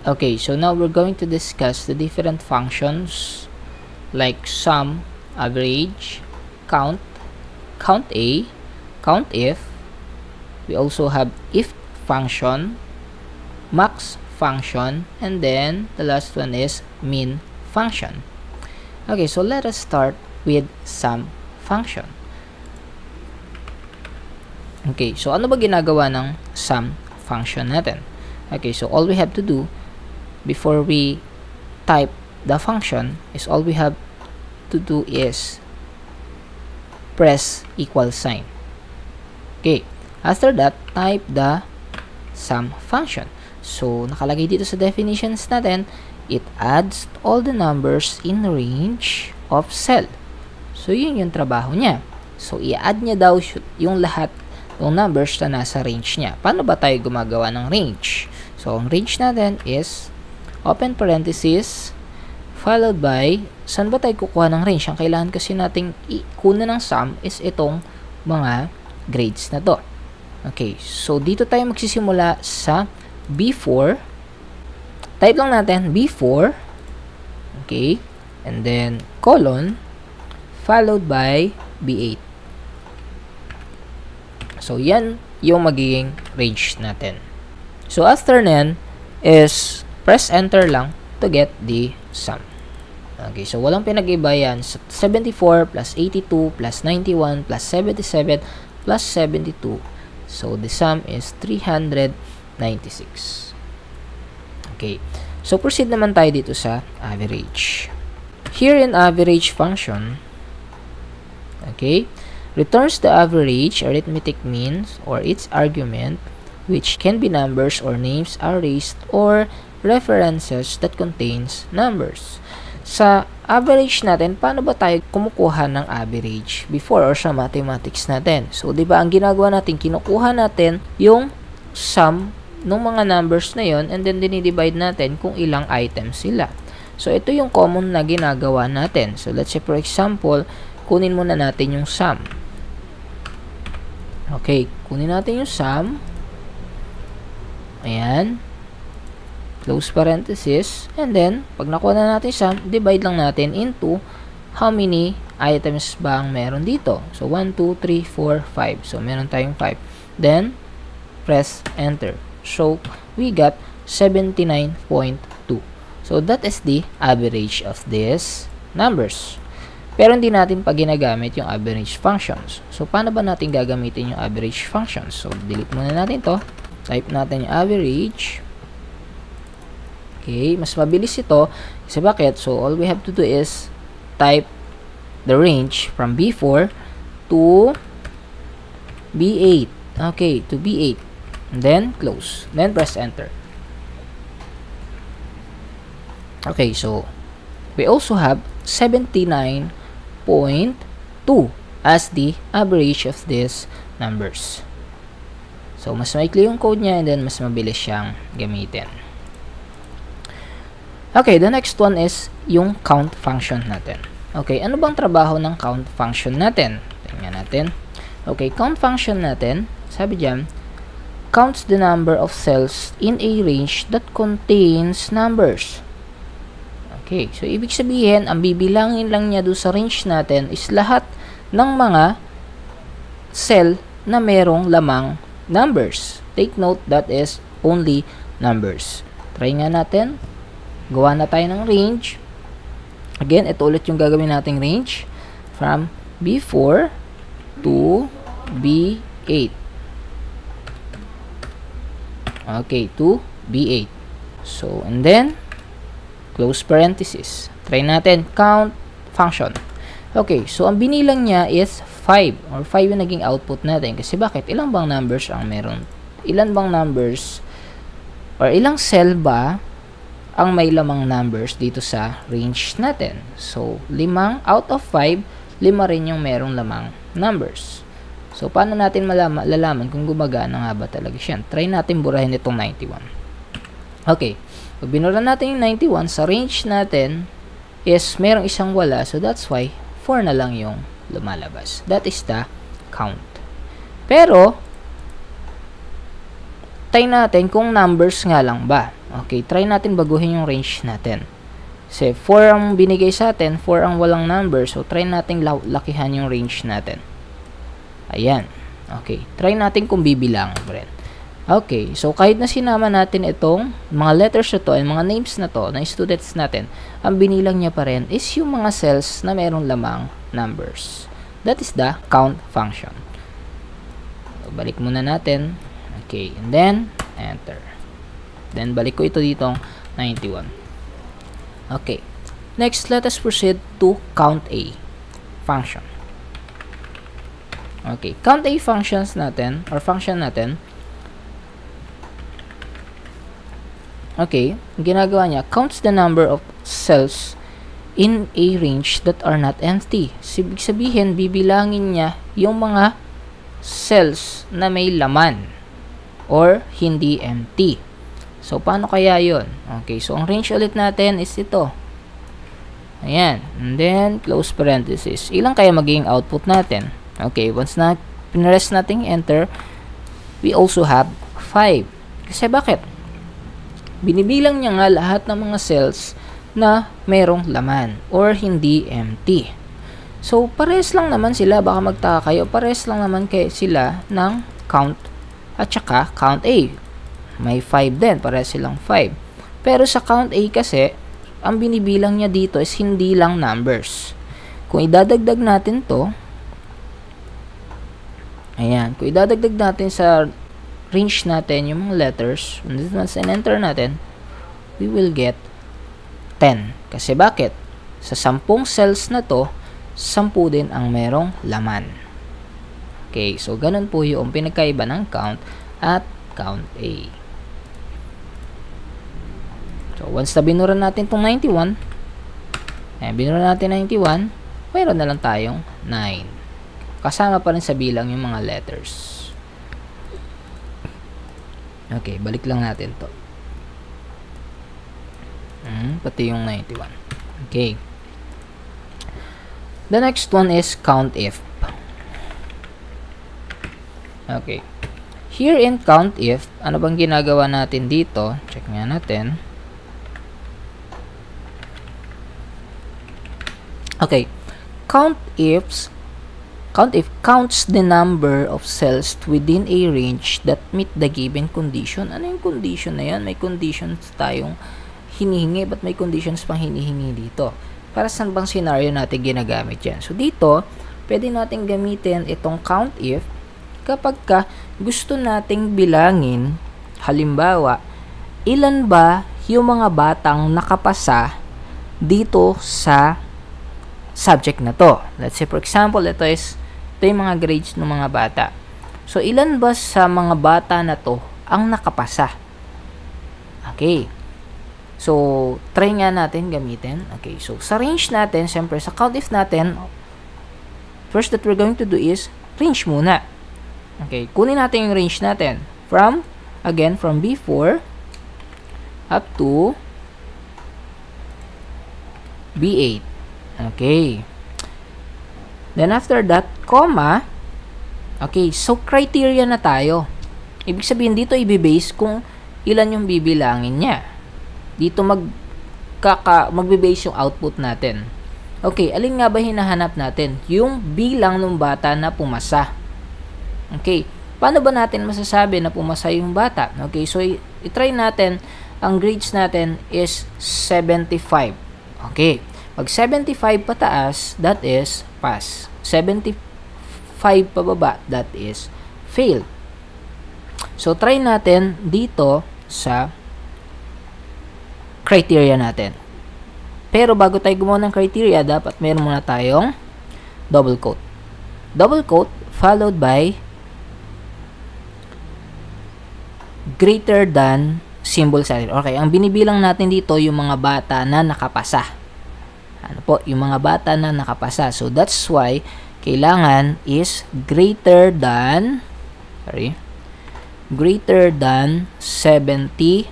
Okay, so now we're going to discuss the different functions like sum, average, count, count A, count if. We also have if function, max function, and then the last one is min function. Okay, so let us start with sum function. Okay, so ano ba ginagawa ng sum function natin? Okay, so all we have to do before we type the function is all we have to do is press equal sign. Okay, after that, type the sum function. So, nakalagay dito sa definitions natin, it adds all the numbers in range of cell. So, yun yung trabaho niya. So, i-add niya daw yung lahat ng numbers na nasa range niya. Paano ba tayo gumagawa ng range? So, ang range natin is open parenthesis followed by, saan ba tayo kukuha ng range? Ang kailangan kasi nating kunin ng sum is itong mga grades na to. Okay, so dito tayo magsisimula sa B4. Type lang natin B4. Okay, and then colon followed by B8. So, yan yung magiging range natin. So, after nan is press enter lang to get the sum. Okay, so walang pinag-iba yan. 74 plus 82 plus 91 plus 77 plus 72. So, the sum is 396. Okay, so proceed naman tayo dito sa average. Here in average function, okay, returns the average arithmetic means or its argument, which can be numbers or names, arrays, or references that contains numbers. Sa average natin, paano ba tayo kumukuha ng average before or sa mathematics natin? So, di ba ang ginagawa natin, kinukuha natin yung sum ng mga numbers na yon and then dinidivide natin kung ilang items sila. So, ito yung common na ginagawa natin. So, let's say for example, kunin muna natin yung sum. Okay, kunin natin yung sum. Ayan. Close parenthesis. And then, pag nakuha na natin sum, divide lang natin into how many items ba ang meron dito. So, 1, 2, 3, 4, 5. So, meron tayong 5. Then, press enter. So, we got 79.2. So, that is the average of these numbers. Pero hindi natin pa ginagamit yung average functions. So, paano ba natin gagamitin yung average functions? So, delete muna natin to. Type natin yung average. Okay, mas mabilis ito. Kasi bakit? So, all we have to do is type the range from B4 to B8. Okay, to B8. And then, close. Then, press enter. Okay, so, we also have 79.2 as the average of these numbers. So, mas maikli yung code niya and then mas mabilis siyang gamitin. Okay, the next one is yung count function natin. Okay, ano bang trabaho ng count function natin? Tingnan natin. Okay, count function natin, sabi dyan, counts the number of cells in a range that contains numbers. Okay, so ibig sabihin, ang bibilangin lang niya doon sa range natin is lahat ng mga cell na merong lamang numbers. Take note, that is only numbers. Try nga natin. Gawa na tayo ng range. Again, ito ulit yung gagawin nating range from B4 to B8. Okay, to B8. So, and then, close parenthesis. Try natin, count function. Okay, so ang binilang niya is 5 or 5 yung naging output natin. Kasi bakit? Ilang bang numbers ang meron? Ilan bang numbers or ilang cell ba ang may lamang numbers dito sa range natin? So, 5 out of 5, 5 rin yung merong lamang numbers. So, paano natin malalaman kung gumagana nga ba talaga siya? Try natin burahin itong 91. Okay, pag binura natin yung 91, sa range natin is merong isang wala. So, that's why 4 na lang yung lumalabas. That is the count. Pero, try natin kung numbers nga lang ba. Okay, try natin baguhin yung range natin. Kasi 4 ang binigay sa atin, 4 ang walang number. So, try natin lakihan yung range natin. Ayan. Okay, try natin kung bibilangan pa rin. Okay, so kahit na sinama natin itong mga letters na to and mga names na to, na students natin, ang binilang niya pa rin is yung mga cells na mayroong lamang numbers. That is the count function. So, balik muna natin. Okay, and then, enter. Then, balik ko ito ditong 91. Okay, next, let us proceed to count A function. Okay, count A functions natin, or function natin. Okay, ginagawa niya, counts the number of cells in a range that are not empty. Ibig sabihin, bibilangin niya yung mga cells na may laman or hindi empty. So, paano kaya yun? Okay, so ang range ulit natin is ito. Ayan. And then, close parenthesis. Ilang kaya magiging output natin? Okay, once na pinrest natin enter, we also have 5. Kasi bakit? Binibilang niya nga lahat ng mga cells na mayroong laman or hindi empty. So, pares lang naman sila. Baka magtaka kayo. Pares lang naman sila ng count at saka count A. May 5 din. Pares silang 5. Pero sa count A kasi, ang binibilang niya dito is hindi lang numbers. Kung idadagdag natin to, ayan. Kung idadagdag natin sa range natin yung mga letters, once enter natin, we will get 10. Kasi bakit? Sa 10 cells na to, 10 din ang merong laman. Okay, so ganun po yung pinagkaiba ng count at count A. So, once na binura natin itong 91, binura natin 91, mayroon na lang tayong 9. Kasama pa rin sa bilang yung mga letters. Okay, balik lang natin to. Pati yung 91. Okay. The next one is count if. Okay. Here in count if, ano bang ginagawa natin dito? Check nga natin. Okay. Count if counts the number of cells within a range that meet the given condition. Ano yung condition na yan? May conditions tayong hinihingi. Ba't may conditions pang hinihingi dito? Para saan bang scenario natin ginagamit yan? So, dito, pwede natin gamitin itong count if kapag ka gusto nating bilangin, halimbawa, ilan ba yung mga batang nakapasa dito sa subject na to. Let's say, for example, ito yung mga grades ng mga bata. So, ilan ba sa mga bata na to ang nakapasa? Okay. So, try nga natin gamitin. Okay. So, sa range natin, siyempre, sa count if natin, first that we're going to do is range muna. Okay. Kunin natin yung range natin. From B4 up to B8. Okay. Then after that, comma. Okay, so criteria na tayo. Ibig sabihin dito i-base kung ilan yung bibilangin niya. Dito magbe-base yung output natin. Okay, alin nga ba hinahanap natin? Yung bilang ng bata na pumasa. Okay, paano ba natin masasabi na pumasa yung bata? Okay, so i-try natin. Ang grades natin is 75. Okay. Pag 75 pataas, that is pass. 75 pababa, that is fail. So, try natin dito sa criteria natin. Pero bago tayo gumawa ng criteria, dapat meron muna tayong double quote. Double quote followed by greater than symbol sa atin. Okay, ang binibilang natin dito yung mga bata na nakapasa. Ano po, yung mga bata na nakapasa. So, that's why, kailangan is greater than 75.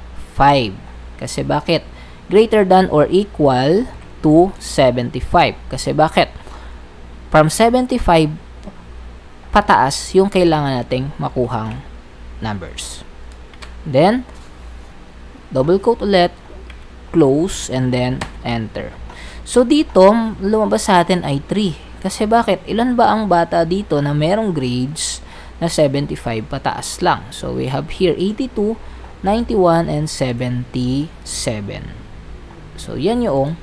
Kasi bakit? Greater than or equal to 75. Kasi bakit? From 75 pataas, yung kailangan nating makuhang numbers. Then, double quote ulit, close, and then enter. So, dito, lumabas sa atin ay 3. Kasi bakit? Ilan ba ang bata dito na merong grades na 75 pataas lang? So, we have here 82, 91, and 77. So, yan yung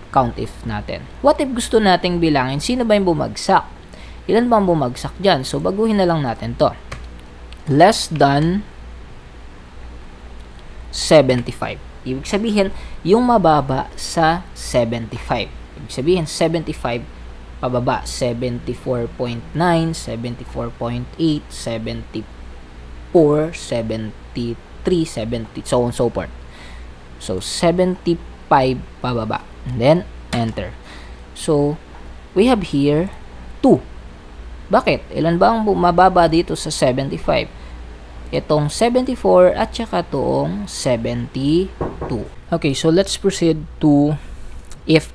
count if natin. What if gusto nating bilangin? Sino ba yung bumagsak? Ilan ba ang bumagsak dyan? So, baguhin na lang natin to. Less than 75. Ibig sabihin, yung mababa sa 75. Ibig sabihin, 75 pababa. 74.9, 74.8, 74, 73, 70, so on so forth. So, 75 pababa. And then, enter. So, we have here 2. Bakit? Ilan ba ang mababa dito sa 75? Itong 74 at saka itong 72. Okay, so let's proceed to if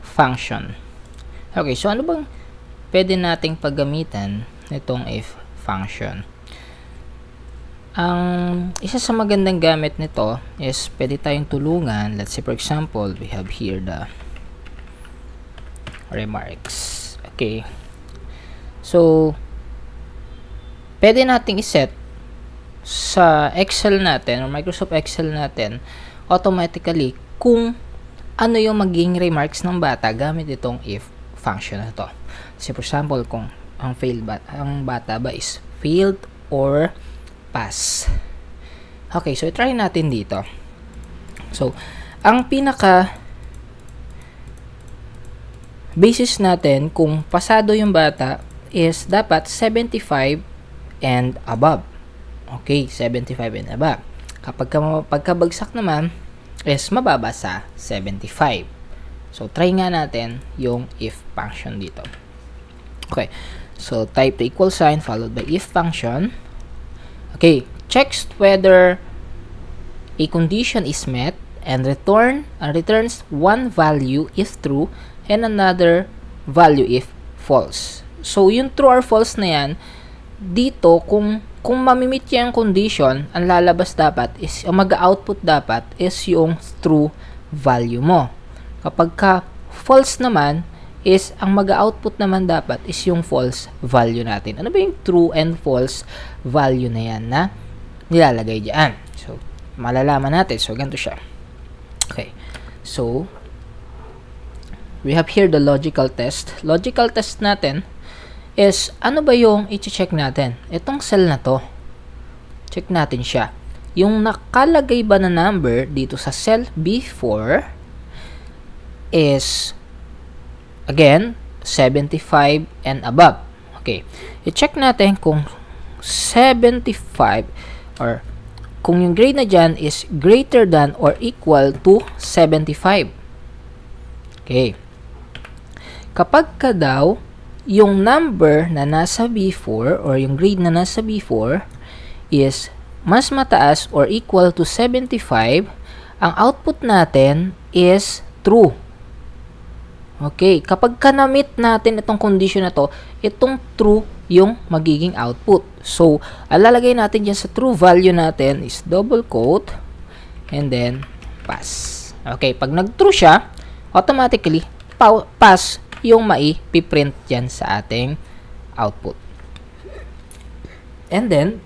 function. Okay, so ano bang pwede nating paggamitan nitong if function? Ang isa sa magandang gamit nito is pwede tayong tulungan. Let's say for example, we have here the remarks. Okay. So, pwede nating iset sa Excel natin or Microsoft Excel natin automatically kung ano yung magiging remarks ng bata gamit itong if function na to. So, for example, kung ang bata ba is failed or pass. Okay, so try natin dito. So, ang pinaka basis natin kung pasado yung bata is dapat 75 and above. Okay, 75 and above. Pagkabagsak naman is mababa sa 75. So, try nga natin yung if function dito. Okay, so type the equal sign followed by if function. Okay, checks whether a condition is met and returns one value if true and another value if false. So, yung true or false na yan, dito, kung mamimit yung condition, ang lalabas dapat is, ang mag-output dapat is yung true value mo. Kapag false naman, is ang mag-output naman dapat is yung false value natin. Ano ba yung true and false value na yan na nilalagay dyan? So, malalaman natin. So, ganito siya. Okay. So, we have here the logical test. Logical test natin is, ano ba yung i-check natin? Itong cell na to. Check natin siya. Yung nakalagay ba na number dito sa cell B4 is, again, 75 and above. Okay. I-check natin kung 75 or kung yung grade na dyan is greater than or equal to 75. Okay. Kapag ka daw, yung number na nasa B4 or yung grade na nasa B4 is mas mataas or equal to 75, ang output natin is true. Okay, kapag kanamit natin itong condition na to, itong true yung magiging output. So, alalagay natin dyan sa true value natin is double quote and then pass. Okay, pag nag-true siya, automatically pass yung mai-print dyan sa ating output. And then,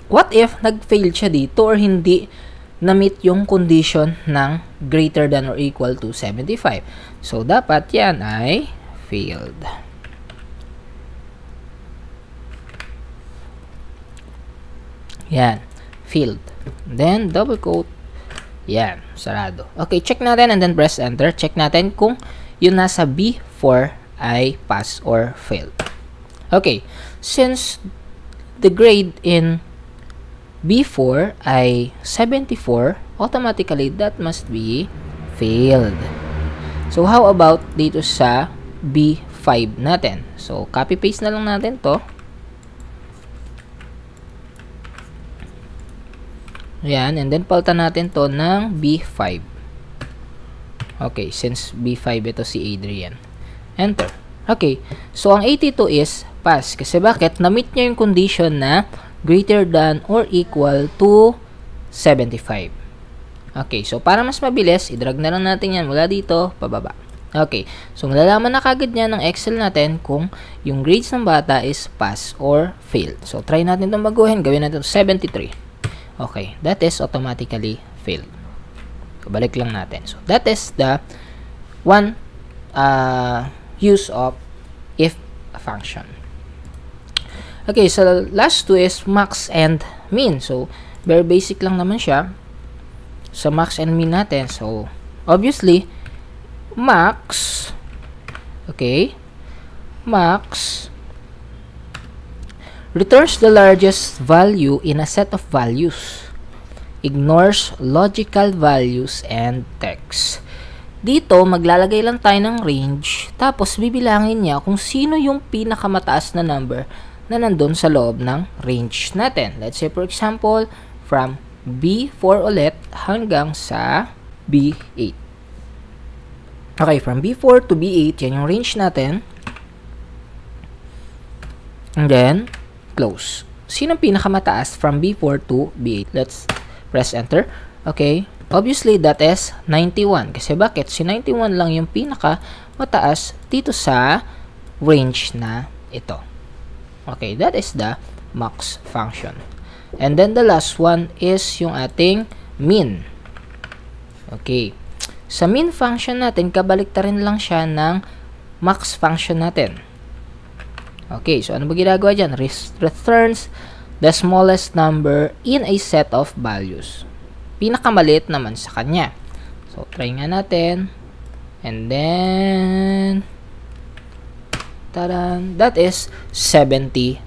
what if nag-fail siya dito or hindi na-meet yung condition ng greater than or equal to 75? So, dapat yan ay failed. Yan, failed. Then, double quote. Yan, sarado. Okay, check natin and then press enter. Check natin kung yung nasa B4 ay pass or fail. Okay, since the grade in B4 ay 74, automatically that must be failed. So, how about dito sa B5 natin? So, copy-paste na lang natin to. Yan, and then palitan natin to ng B5. Okay, since B5 ito si Adrian. Enter. Okay, so ang 82 is pass. Kasi bakit? Na-meet niya yung condition na greater than or equal to 75. Okay, so para mas mabilis, i-drag na lang natin yan mula dito, pababa. Okay, so malalaman na kagad niya ng Excel natin kung yung grades ng bata is pass or fail. So try natin itong baguhin, gawin natin 73. Okay, that is automatically failed. So, balik lang natin. So that is the one use of if function. Okay, so last two is max and min. So very basic lang naman siya sa max and min natin. So obviously max, okay, max returns the largest value in a set of values, ignores logical values and text. Dito maglalagay lang tayo ng range, tapos bibilangin niya kung sino yung pinakamataas na number na nandun sa loob ng range natin. Let's say for example from B4 ulit hanggang sa B8. Okay, from B4 to B8, yan yung range natin. And then, close. Sino pinakamataas from B4 to B8? Let's press enter. Okay, obviously that is 91. Kasi bakit? Si 91 lang yung pinakamataas dito sa range na ito. Okay, that is the max function. And then the last one is yung ating min. Okay. Sa min function natin, kabaliktarin lang siya ng max function natin. Okay, so ano ba ginagawa dyan? Returns the smallest number in a set of values. Pinakamaliit naman sa kanya. So, try nga natin. And then, taran, that is 72.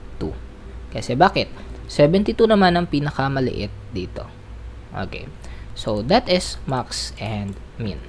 Kasi bakit? 72 naman ang pinakamaliit dito. Okay. So, that is max and min.